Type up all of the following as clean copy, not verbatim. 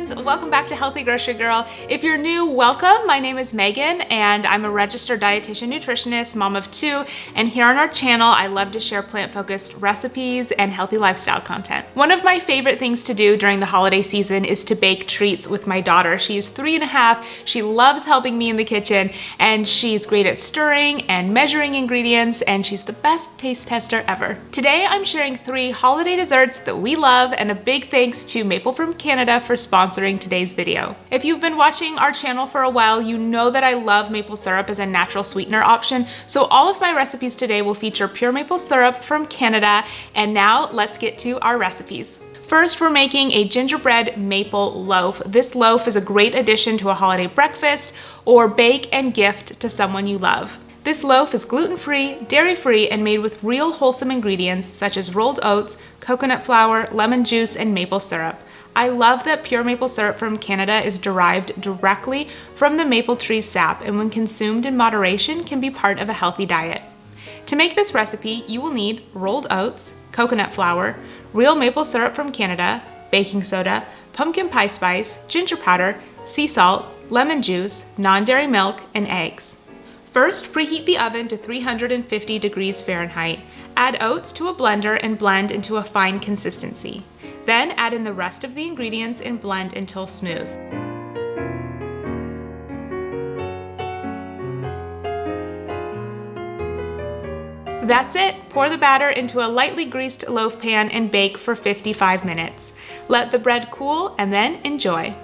friends, welcome back to Healthy Grocery Girl. If you're new, welcome. My name is Megan and I'm a registered dietitian nutritionist, mom of two, and here on our channel I love to share plant-focused recipes and healthy lifestyle content. One of my favorite things to do during the holiday season is to bake treats with my daughter. She is 3.5, she loves helping me in the kitchen, and she's great at stirring and measuring ingredients, and she's the best taste tester ever. Today I'm sharing 3 holiday desserts that we love, and a big thanks to Maple from Canada for sponsoring today's video. If you've been watching our channel for a while, you know that I love maple syrup as a natural sweetener option, so all of my recipes today will feature pure maple syrup from Canada. And now let's get to our recipes. First, we're making a gingerbread maple loaf. This loaf is a great addition to a holiday breakfast or bake and gift to someone you love. This loaf is gluten-free, dairy-free, and made with real wholesome ingredients such as rolled oats, coconut flour, lemon juice, and maple syrup. I love that pure maple syrup from Canada is derived directly from the maple tree's sap, and when consumed in moderation can be part of a healthy diet. To make this recipe, you will need rolled oats, coconut flour, real maple syrup from Canada, baking soda, pumpkin pie spice, ginger powder, sea salt, lemon juice, non-dairy milk, and eggs. First, preheat the oven to 350 degrees Fahrenheit. Add oats to a blender and blend into a fine consistency. Then add in the rest of the ingredients and blend until smooth. That's it. Pour the batter into a lightly greased loaf pan and bake for 55 minutes. Let the bread cool and then enjoy.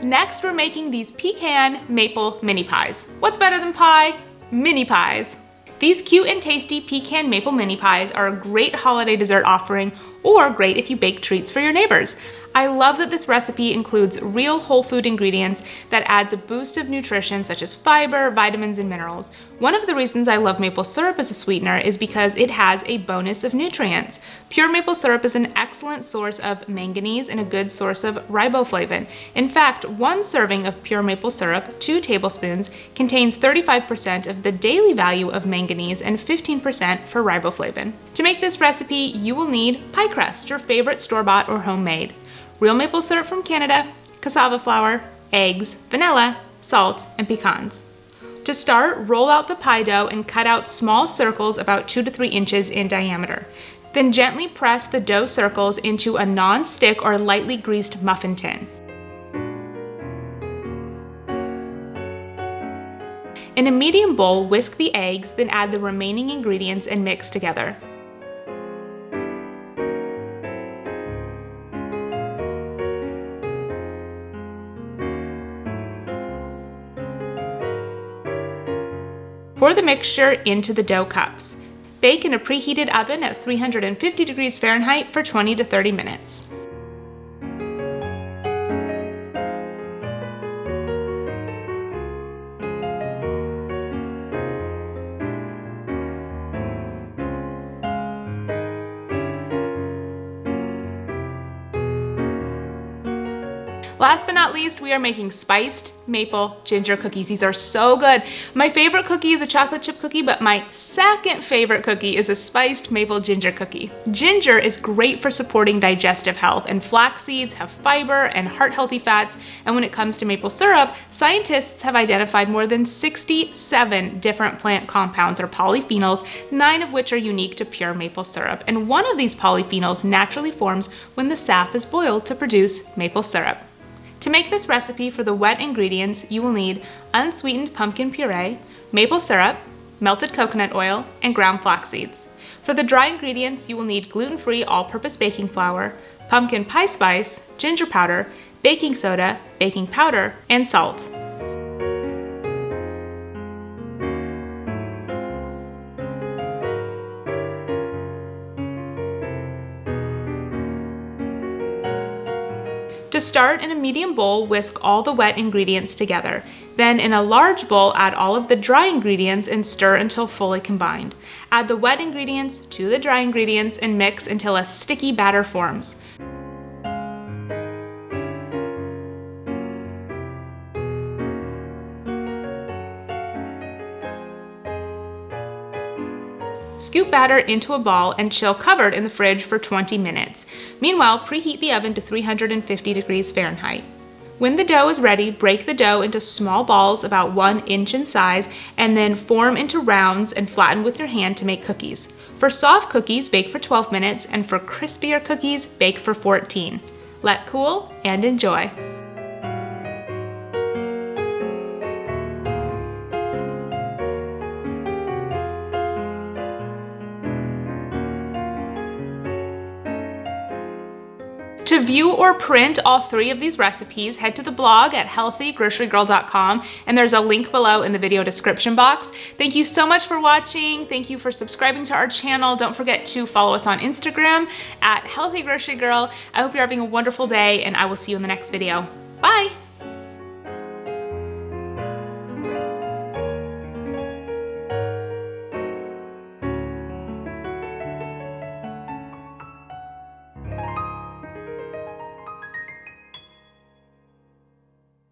Next, we're making these pecan maple mini pies. What's better than pie? Mini pies. These cute and tasty pecan maple mini pies are a great holiday dessert offering, or great if you bake treats for your neighbors. I love that this recipe includes real whole food ingredients that adds a boost of nutrition such as fiber, vitamins, and minerals. One of the reasons I love maple syrup as a sweetener is because it has a bonus of nutrients. Pure maple syrup is an excellent source of manganese and a good source of riboflavin. In fact, 1 serving of pure maple syrup, 2 tablespoons, contains 35% of the daily value of manganese and 15% for riboflavin. To make this recipe, you will need pie crust, your favorite store-bought or homemade, real maple syrup from Canada, cassava flour, eggs, vanilla, salt, and pecans. To start, roll out the pie dough and cut out small circles about 2 to 3 inches in diameter. Then gently press the dough circles into a non-stick or lightly greased muffin tin. In a medium bowl, whisk the eggs, then add the remaining ingredients and mix together. Pour the mixture into the dough cups. Bake in a preheated oven at 350 degrees Fahrenheit for 20 to 30 minutes. Last but not least, we are making spiced maple ginger cookies. These are so good. My favorite cookie is a chocolate chip cookie, but my second favorite cookie is a spiced maple ginger cookie. Ginger is great for supporting digestive health, and flax seeds have fiber and heart-healthy fats. And when it comes to maple syrup, scientists have identified more than 67 different plant compounds or polyphenols, 9 of which are unique to pure maple syrup. And one of these polyphenols naturally forms when the sap is boiled to produce maple syrup. To make this recipe, for the wet ingredients, you will need unsweetened pumpkin puree, maple syrup, melted coconut oil, and ground flax seeds. For the dry ingredients, you will need gluten-free all-purpose baking flour, pumpkin pie spice, ginger powder, baking soda, baking powder, and salt. To start, in a medium bowl, whisk all the wet ingredients together. Then in a large bowl, add all of the dry ingredients and stir until fully combined. Add the wet ingredients to the dry ingredients and mix until a sticky batter forms. Scoop batter into a ball and chill covered in the fridge for 20 minutes. Meanwhile, preheat the oven to 350 degrees Fahrenheit. When the dough is ready, break the dough into small balls about 1 inch in size and then form into rounds and flatten with your hand to make cookies. For soft cookies, bake for 12 minutes, and for crispier cookies, bake for 14. Let cool and enjoy. To view or print all 3 of these recipes, head to the blog at healthygrocerygirl.com, and there's a link below in the video description box. Thank you so much for watching. Thank you for subscribing to our channel. Don't forget to follow us on Instagram at healthygrocerygirl. I hope you're having a wonderful day, and I will see you in the next video. Bye!